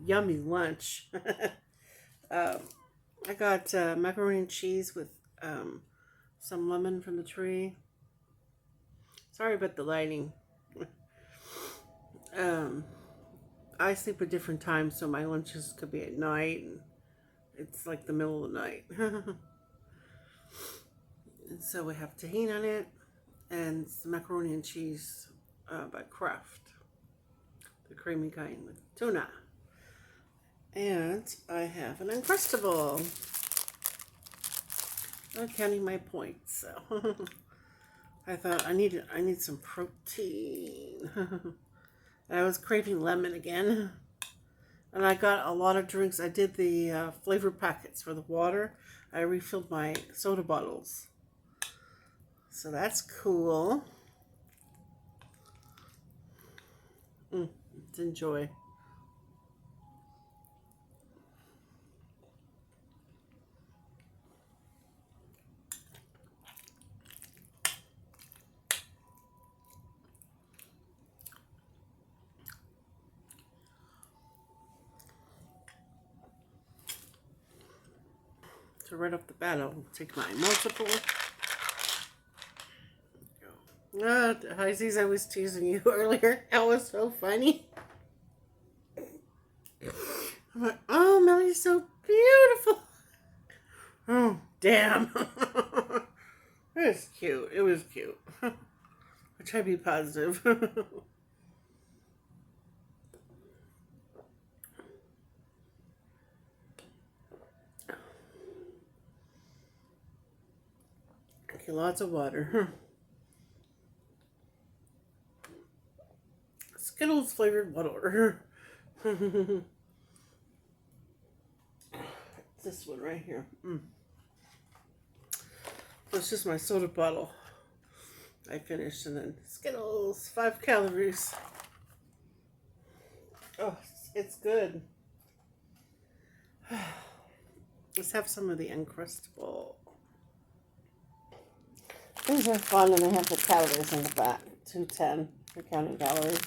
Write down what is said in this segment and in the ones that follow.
yummy lunch. um, I got macaroni and cheese with some lemon from the tree. Sorry about the lighting. Um, I sleep at different times, so my lunches could be at night, and it's like the middle of the night. And so we have tahini on it, and some macaroni and cheese by Kraft, the creamy kind with tuna. And I have an Uncrustable. I'm counting my points, so I thought I need some protein. I was craving lemon again. And I got a lot of drinks. I did the flavor packets for the water. I refilled my soda bottles. So that's cool. Let's enjoy. So right off the bat, I'll take my multiple. Pisces, I was teasing you earlier. That was so funny. I'm like, oh, Millie's so beautiful. Oh, damn. It was cute. It was cute. I try to be positive. Okay, lots of water. Skittles flavored water. This one right here. That's just my soda bottle. I finished, and then Skittles, 5 calories. Oh, it's good. Let's have some of the Uncrustable. These are fun, and they have the calories in the back. 210 for counting calories.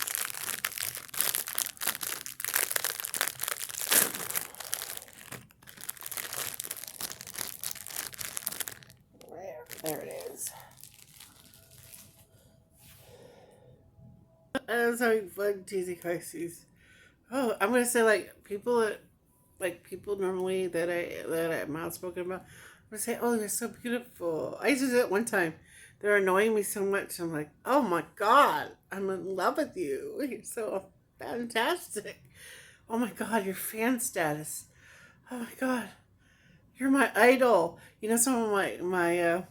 There it is. I was having fun teasing Pisces. Oh, I'm gonna say people normally that I'm outspoken about. I'm gonna say, oh, you're so beautiful. I used to do it one time. They're annoying me so much. I'm like, oh my god, I'm in love with you. You're so fantastic. Oh my god, your fan status. Oh my god, you're my idol. You know, some of my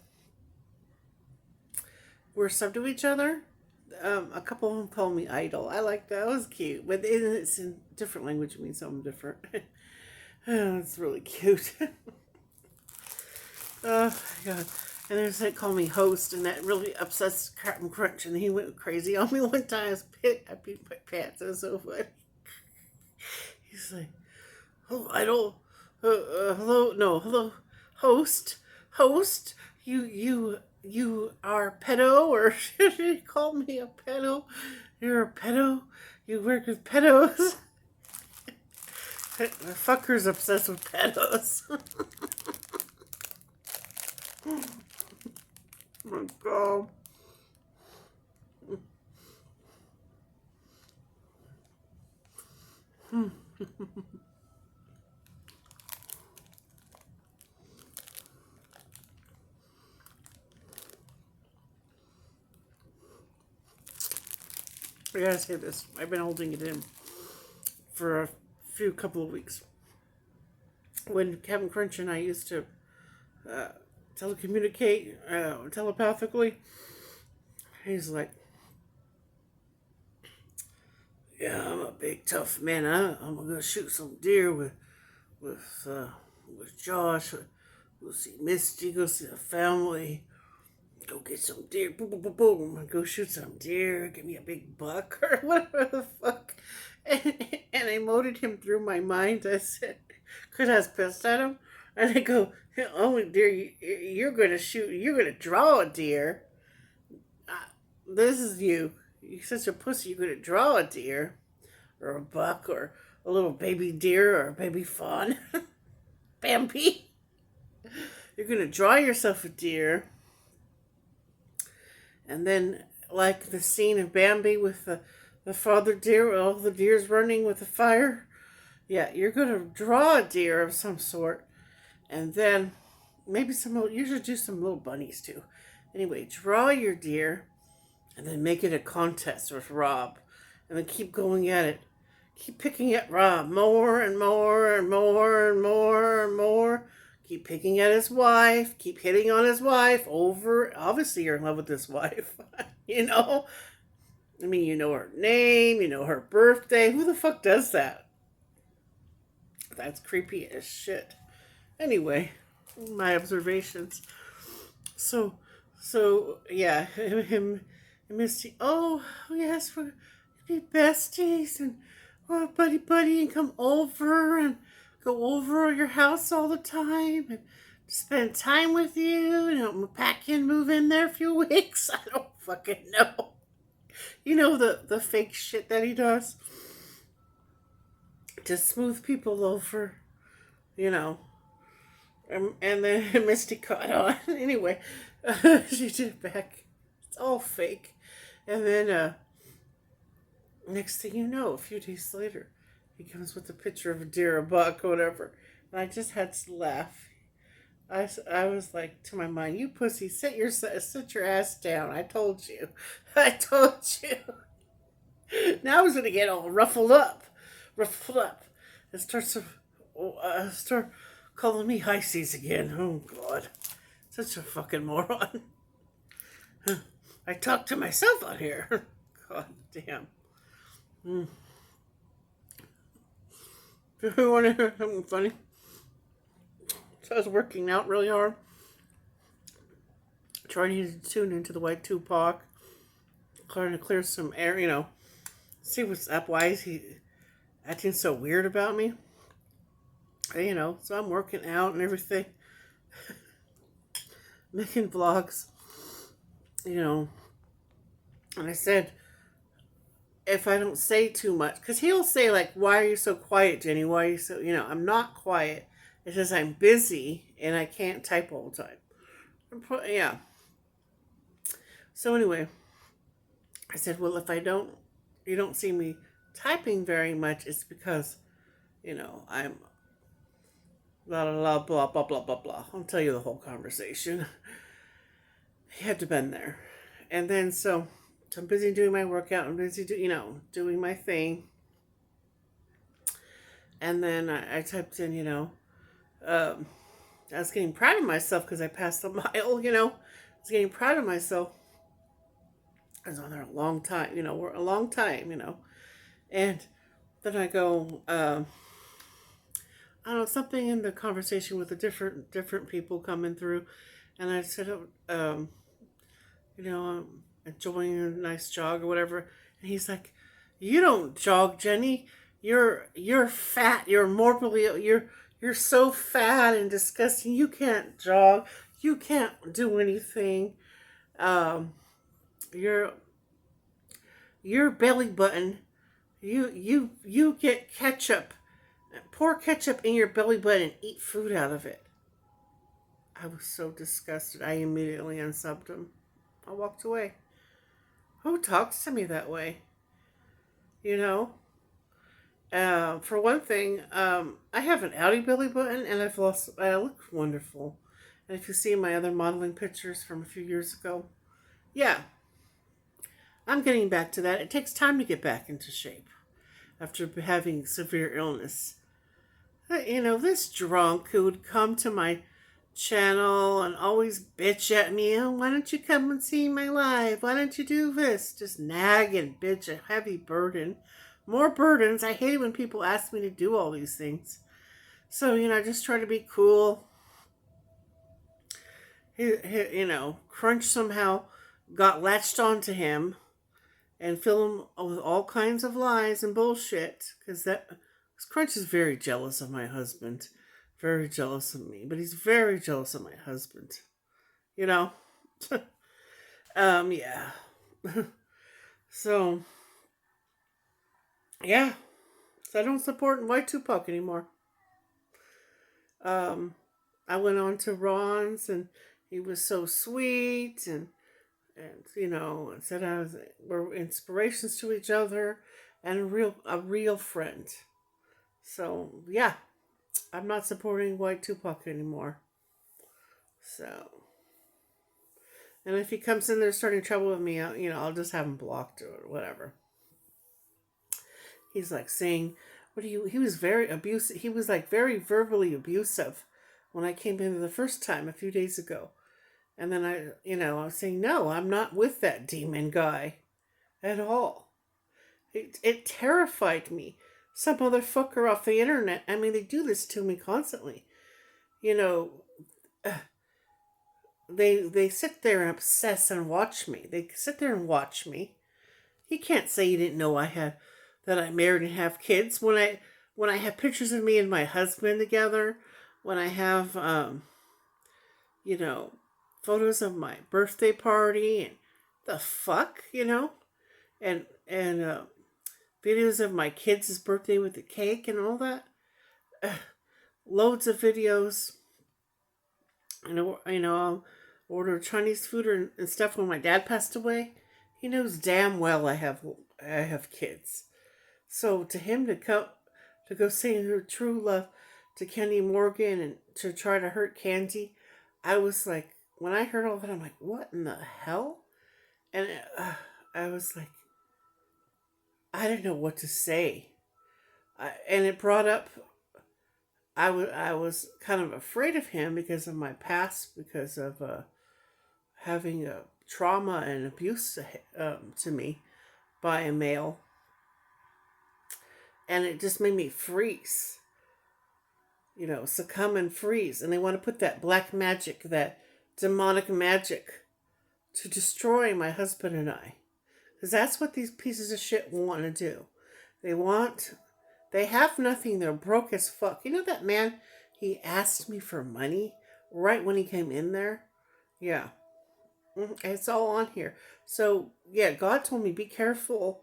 we're sub to each other. A couple of them call me idol. I like that. It was cute, but it's in different language. It means something different. It's really cute. Oh my god. And there's that call me host, and that really upsets Captain Crunch, and he went crazy on me one time. I peed my pants. It was so funny. He's like, "Oh, idol, hello, no, hello, host, host. You are pedo, or should he call me a pedo? You're a pedo. You work with pedos." The fucker's obsessed with pedos. Oh my god. I gotta say this. I've been holding it in for a couple of weeks. When Kevin Crunch and I used to uh, telecommunicate telepathically, he's like, "Yeah, I'm a big tough man. I'm gonna shoot some deer with uh, with Josh. We'll see Misty. Go see the family. Go get some deer. Boom, boom, boom, boom. Go shoot some deer. Give me a big buck or whatever the fuck." And I moted him through my mind. I said, because I was pissed at him. And I go, "Oh, dear, you're going to shoot. You're going to draw a deer. This is you. You're such a pussy. You're going to draw a deer or a buck or a little baby deer or a baby fawn. Bambi. You're going to draw yourself a deer. And then, like the scene of Bambi with the father deer, all the deers running with the fire. Yeah, you're going to draw a deer of some sort. And then maybe you should do some little bunnies too. Anyway, draw your deer and then make it a contest with Rob. And then keep going at it. Keep picking at Rob more and more and more and more and more. Keep picking at his wife. Keep hitting on his wife over. Obviously, you're in love with this wife. you know? I mean, you know her name. You know her birthday. Who the fuck does that? That's creepy as shit. Anyway, my observations. So yeah, him and Misty. Oh yes, we're be besties and buddy and come over and go over your house all the time and spend time with you. You know, pack in, move in there a few weeks. I don't fucking know. You know the fake shit that he does to smooth people over. You know. And then Misty caught on. Anyway, she did it back. It's all fake. And then next thing you know, a few days later, he comes with a picture of a deer, a buck, whatever. And I just had to laugh. I was like to my mind, you pussy, sit your ass down. I told you. I told you. Now I was going to get all ruffled up. And start calling me high seas again. Oh, God. Such a fucking moron. I talk to myself on here. God damn. You want to hear something funny? So I was working out really hard. Trying to tune into the white Tupac. Trying to clear some air, See what's up. Why is he acting so weird about me? So I'm working out and everything. Making vlogs. And I said, if I don't say too much, because he'll say, like, why are you so quiet, Jenny? Why are you so, I'm not quiet. It's just I'm busy and I can't type all the time. Yeah. So anyway, I said, well, if you don't see me typing very much, it's because, I'm blah, blah, blah, blah, blah, blah, blah. I'll tell you the whole conversation. He had to been there. And then, so I'm busy doing my workout. I'm busy, doing my thing. And then I typed in, I was getting proud of myself because I passed the mile, I was getting proud of myself. I was on there a long time, we're a long time, And then I go, I don't know, something in the conversation with the different people coming through. And I said, I'm enjoying a nice jog or whatever. And he's like, you don't jog, Jenny. You're fat. You're morbidly, you're so fat and disgusting. You can't jog. You can't do anything. Your belly button. You get ketchup. Pour ketchup in your belly button and eat food out of it. I was so disgusted. I immediately unsubbed him. I walked away. Who talks to me that way? For one thing, I have an outie belly button and I look wonderful. And if you see my other modeling pictures from a few years ago, yeah, I'm getting back to that. It takes time to get back into shape after having severe illness. This drunk who would come to my channel and always bitch at me, oh, why don't you come and see my live? Why don't you do this? Just nag and bitch, a heavy burden. More burdens. I hate it when people ask me to do all these things. So, I just try to be cool. Crunch somehow got latched onto him and filled him with all kinds of lies and bullshit. Because Crunch is very jealous of my husband. Very jealous of me. But he's very jealous of my husband. Yeah. So, yeah. So I don't support White Tupac anymore. Um, I went on to Ron's, and he was so sweet, and said we're inspirations to each other, and a real friend. So yeah, I'm not supporting White Tupac anymore. So, and if he comes in there starting trouble with me, I'll just have him blocked or whatever. He's like saying, "What do you?" He was very abusive. He was like very verbally abusive when I came in the first time a few days ago. And then I was saying, "No, I'm not with that demon guy at all." It terrified me. Some motherfucker off the internet. I mean, they do this to me constantly. You know, they sit there and obsess and watch me. They sit there and watch me. He can't say he didn't know that I'm married and have kids. When I have pictures of me and my husband together, when I have you know, photos of my birthday party and the fuck, and videos of my kids' birthday with the cake and all that. Loads of videos. I'll order Chinese food and stuff when my dad passed away. He knows damn well I have kids. So to him to go say her true love to Kenny Morgan and to try to hurt Candy, I was like, when I heard all that, I'm like, what in the hell? And I was like, I didn't know what to say. And it brought up, I was kind of afraid of him because of my past, because of having a trauma and abuse to me by a male. And it just made me freeze, succumb and freeze. And they want to put that black magic, that demonic magic, to destroy my husband and I. Because that's what these pieces of shit want to do. They have nothing. They're broke as fuck. You know that man, he asked me for money right when he came in there? Yeah. It's all on here. So, yeah, God told me, be careful.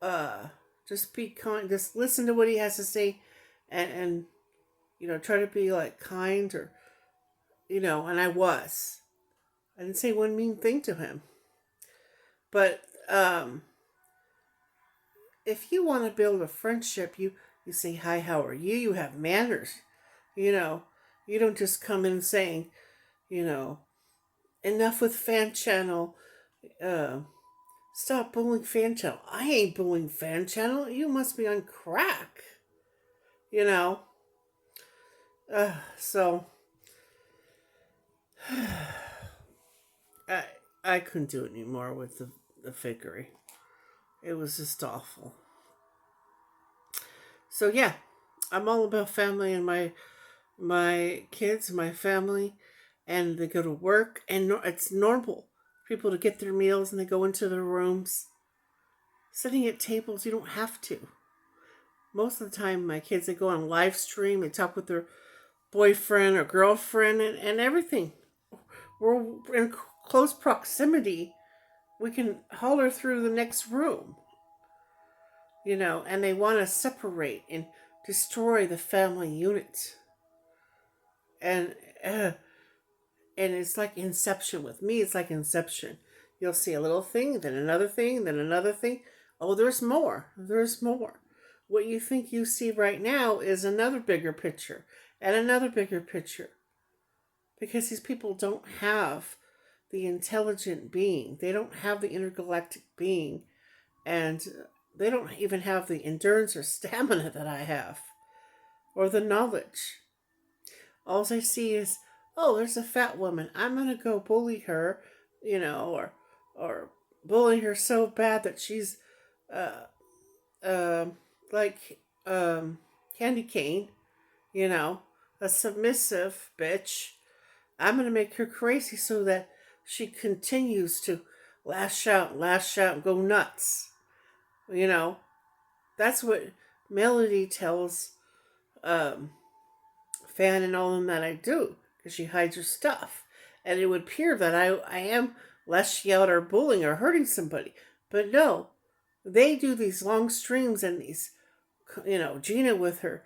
Uh, just be kind. Just listen to what he has to say, and try to be like kind, or, and I was. I didn't say one mean thing to him. But if you want to build a friendship, you say, hi, how are you? You have manners. You don't just come in saying, enough with fan channel. Uh, Stop bullying fan channel. I ain't bullying fan channel. You must be on crack. You know? So, I, I couldn't do it anymore with the fakery. It was just awful. So yeah, I'm all about family and my kids, my family, and they go to work, and it's normal for people to get their meals and they go into their rooms. Sitting at tables, you don't have to. Most of the time, my kids, they go on live stream, they talk with their boyfriend or girlfriend and everything. We're in close proximity. We can holler through the next room, and they want to separate and destroy the family unit. And uh, and it's like Inception with me. It's like Inception. You'll see a little thing, then another thing, then another thing. Oh, there's more. There's more. What you think you see right now is another bigger picture and another bigger picture. Because these people don't have the intelligent being. They don't have the intergalactic being. And they don't even have the endurance or stamina that I have. Or the knowledge. All I see is, oh, there's a fat woman. I'm going to go bully her, or bully her so bad that she's uh, uh, like Candy Cane, a submissive bitch. I'm going to make her crazy so that she continues to lash out, and go nuts. That's what Melody tells Fan and all of them that I do, because she hides her stuff. And it would appear that I am lashing out or bullying or hurting somebody. But no, they do these long streams and these Gina with her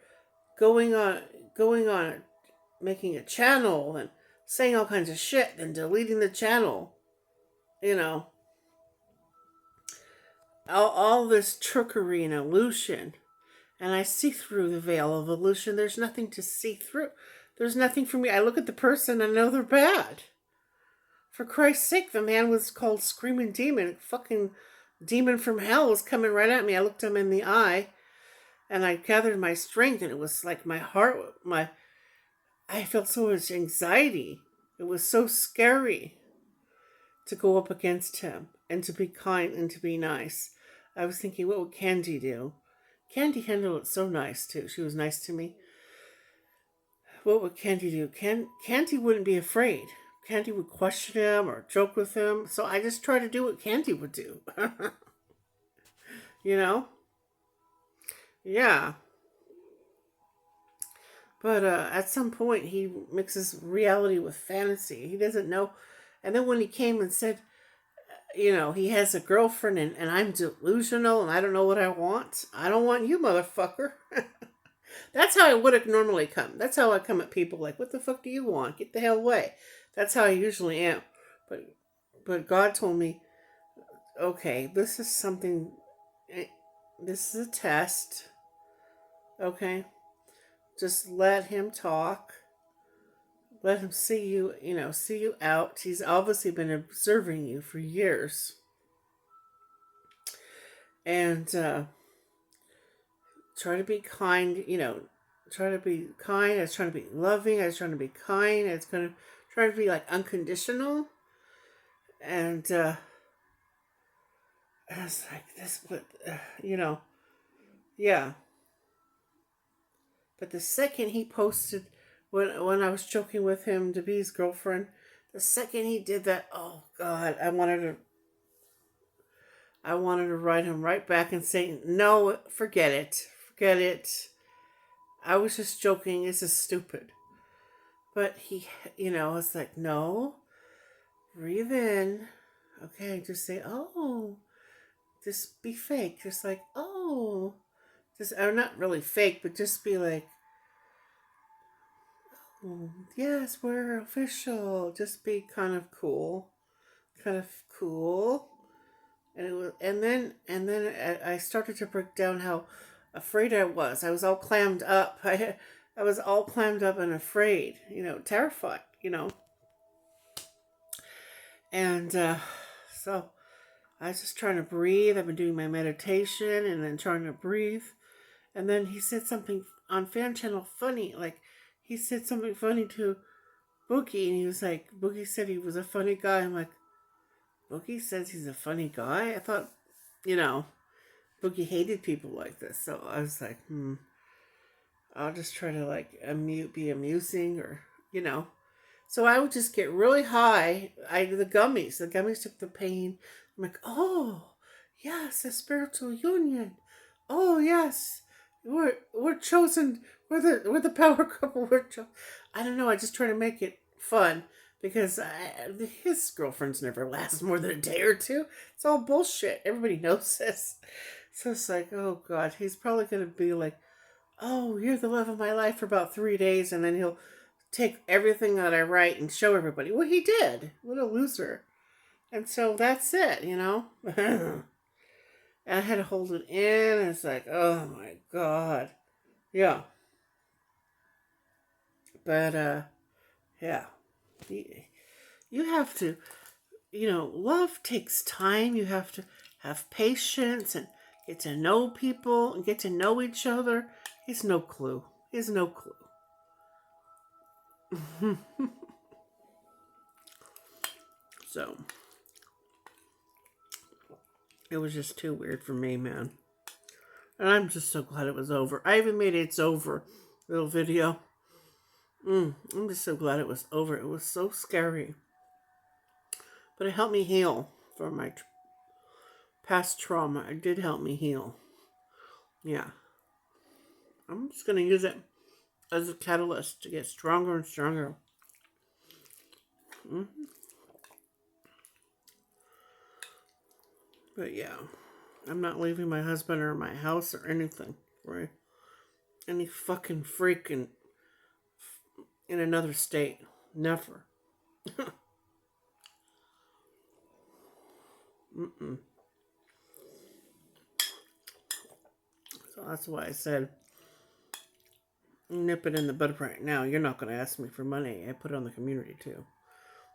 going on, going on, making a channel and saying all kinds of shit, and deleting the channel. You know, all this trickery and illusion. And I see through the veil of illusion. There's nothing to see through. There's nothing for me. I look at the person and I know they're bad. For Christ's sake, the man was called Screaming Demon. A fucking demon from hell was coming right at me. I looked him in the eye and I gathered my strength, and it was like my heart, I felt so much anxiety. It was so scary to go up against him and to be kind and to be nice. I was thinking, what would Candy do? Candy handled it so nice too. She was nice to me. What would Candy do? Candy wouldn't be afraid. Candy would question him or joke with him. So I just try to do what Candy would do. you know? Yeah. But at some point, he mixes reality with fantasy. He doesn't know. And then when he came and said, he has a girlfriend and I'm delusional and I don't know what I want. I don't want you, motherfucker. That's how I would have normally come. That's how I come at people like, what the fuck do you want? Get the hell away. That's how I usually am. But God told me, okay, this is something, this is a test. Okay? Just let him talk. Let him see you, see you out. He's obviously been observing you for years. And try to be kind, try to be kind. I was trying to be loving. I was trying to be kind. I was going to try to be like unconditional. And I was like, this, but, yeah. But the second he posted, when I was joking with him to be his girlfriend, the second he did that, oh God, I wanted to write him right back and say, no, forget it. Forget it. I was just joking. This is stupid. But he, it's like, no, breathe in. Okay, just say, oh, just be fake. Just like, oh, or not really fake, but just be like, oh, yes, we're official. Just be kind of cool. And it was, and then I started to break down how afraid I was. I was all clammed up. I was all clammed up and afraid, terrified, And so I was just trying to breathe. I've been doing my meditation and then trying to breathe. And then he said something on Fan Channel funny. Like, he said something funny to Boogie, and he was like, Boogie said he was a funny guy. I'm like, Boogie says he's a funny guy? I thought, Boogie hated people like this. So I was like, I'll just try to like be amusing or, So I would just get really high. The gummies took the pain. I'm like, oh, yes, a spiritual union. Oh, yes, we're chosen. We're the power couple. I don't know. I just try to make it fun because his girlfriends never last more than a day or two. It's all bullshit. Everybody knows this. So it's like, oh God, he's probably gonna be like, oh, you're the love of my life for about 3 days, and then he'll take everything that I write and show everybody. Well, he did. What a loser. And so that's it, And I had to hold it in. And it's like, oh my God. Yeah. But, yeah. You have to, love takes time. You have to have patience and get to know people and get to know each other. He has no clue. So, it was just too weird for me, man. And I'm just so glad it was over. I even made It's Over little video. I'm just so glad it was over. It was so scary. But it helped me heal from my past trauma. It did help me heal. Yeah. I'm just going to use it as a catalyst to get stronger and stronger. But yeah, I'm not leaving my husband or my house or anything. Right. Any fucking freak in another state. Never. Mm-mm. So that's why I said, nip it in the bud right now. You're not going to ask me for money. I put it on the community too.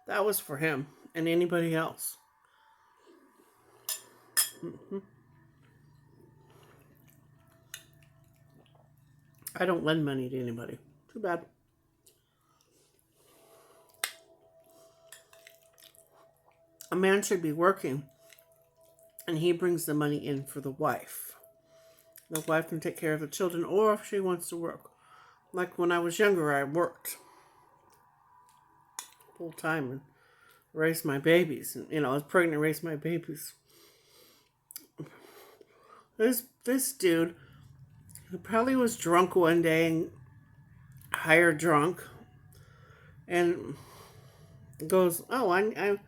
That was for him and anybody else. Mm-hmm. I don't lend money to anybody. Too bad. A man should be working and he brings the money in for the wife. The wife can take care of the children or if she wants to work. Like when I was younger, I worked full time and raised my babies. And, I was pregnant and raised my babies. This dude who probably was drunk one day and higher drunk and goes, "Oh, I'm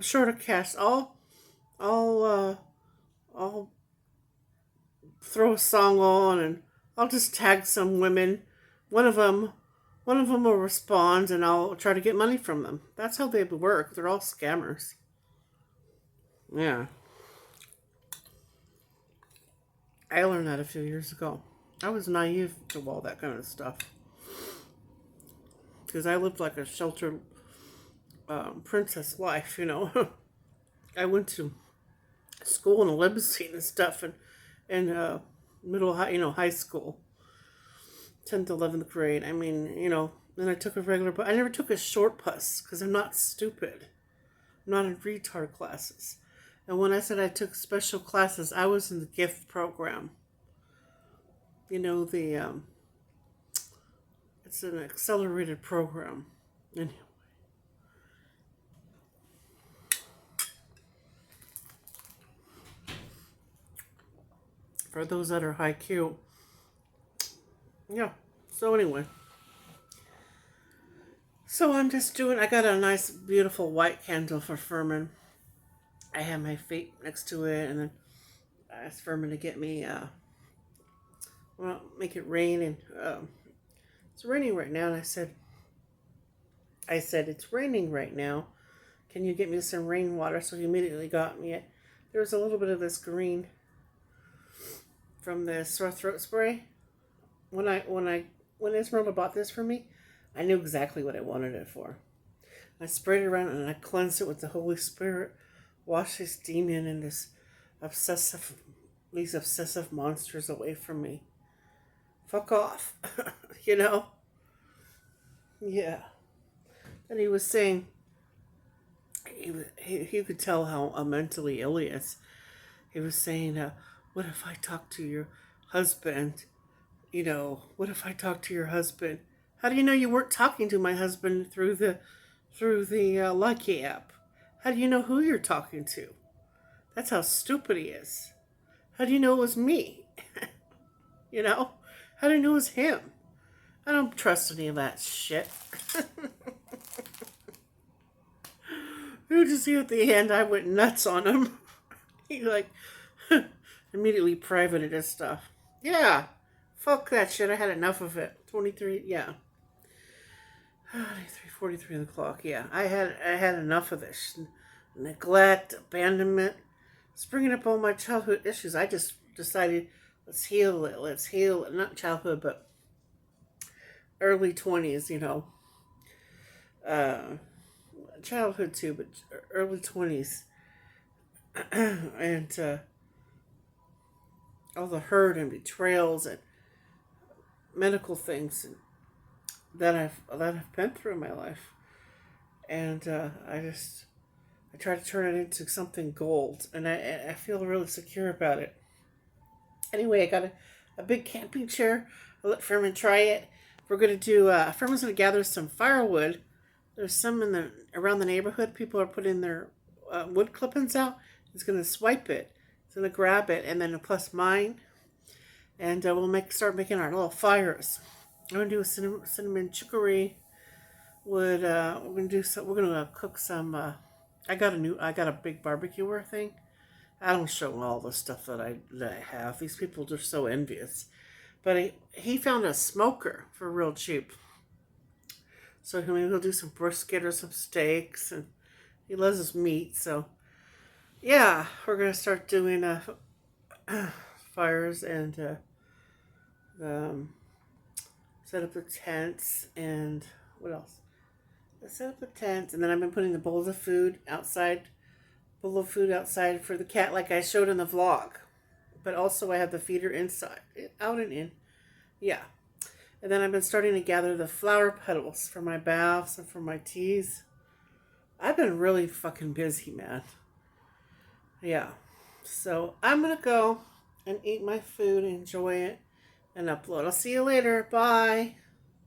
short of cash. I'll I'll throw a song on and I'll just tag some women. One of them will respond and I'll try to get money from them." That's how they work. They're all scammers. Yeah. I learned that a few years ago. I was naive to all that kind of stuff because I lived like a sheltered princess life. I went to school in a limousine and stuff, and middle high, high school, 10th, 11th grade. I mean, then I took a regular bus. I never took a short bus because I'm not stupid. I'm not in retard classes. And when I said I took special classes, I was in the gift program. The it's an accelerated program. Anyway, for those that are high Q. Yeah. So anyway. So I'm just doing, I got a nice, beautiful white candle for Furman. I have my feet next to it, and then I asked Furman to get me, make it rain. And it's raining right now. And I said, it's raining right now. Can you get me some rainwater? So he immediately got me it. There was a little bit of this green from the sore throat spray. When Esmeralda bought this for me, I knew exactly what I wanted it for. I sprayed it around and I cleansed it with the Holy Spirit. Wash this demon and these obsessive monsters away from me. Fuck off. you know? Yeah. And he was saying, he could tell how mentally ill he is. He was saying, what if I talk to your husband? What if I talk to your husband? How do you know you weren't talking to my husband through the Lucky app? How do you know who you're talking to? That's how stupid he is. How do you know it was me? you know? How do you know it was him? I don't trust any of that shit. You just see at the end, I went nuts on him. He immediately privated his stuff. Yeah. Fuck that shit. I had enough of it. 23, yeah. 3:43 on the clock. Yeah, I had enough of this neglect, abandonment. It's bringing up all my childhood issues. I just decided, let's heal it. Let's heal it. Not childhood, but early 20s. Uh, childhood too, but early 20s, and all the hurt and betrayals and medical things that I've been through in my life, and I try to turn it into something gold, and I feel really secure about it. Anyway, I got a big camping chair. I let Furman try it. We're gonna do. Furman's gonna gather some firewood. There's some around the neighborhood. People are putting their wood clippings out. He's gonna swipe it. He's gonna grab it, and then plus mine, and we'll start making our little fires. I'm gonna do a cinnamon chicory wood. We're gonna do some. We're gonna cook some. I got a big barbecuer thing. I don't show all the stuff that I have. These people are so envious. But he found a smoker for real cheap. So maybe he'll do some brisket or some steaks, and he loves his meat. So yeah, we're gonna start doing fires and um, set up the tents and what else? I set up the tents, and then I've been putting the bowls of food outside, for the cat, like I showed in the vlog. But also I have the feeder inside, out and in. Yeah. And then I've been starting to gather the flower petals for my baths and for my teas. I've been really fucking busy, man. Yeah. So I'm going to go and eat my food, enjoy it, and upload. I'll see you later. Bye.